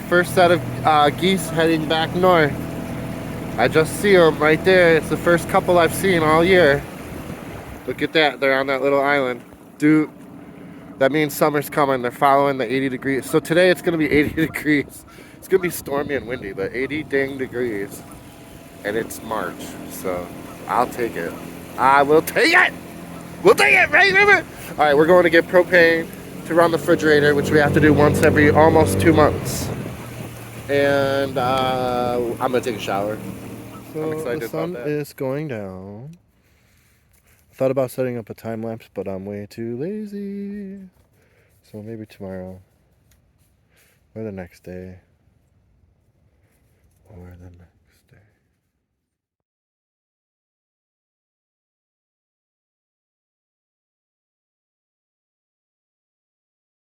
first set of geese heading back north. I just see them right there. It's the first couple I've seen all year. Look at that. They're on that little island. Dude, that means summer's coming. They're following the 80 degrees. So today it's going to be 80 degrees. It's going to be stormy and windy, but 80 dang degrees. And it's March. So I'll take it. I will take it. We'll take it, right, River? All right, we're going to get propane to run the refrigerator, which we have to do once every almost 2 months. And I'm going to take a shower. So I'm excited the sun is going down. I thought about setting up a time lapse, but I'm way too lazy. So maybe tomorrow, or the next day, or the next.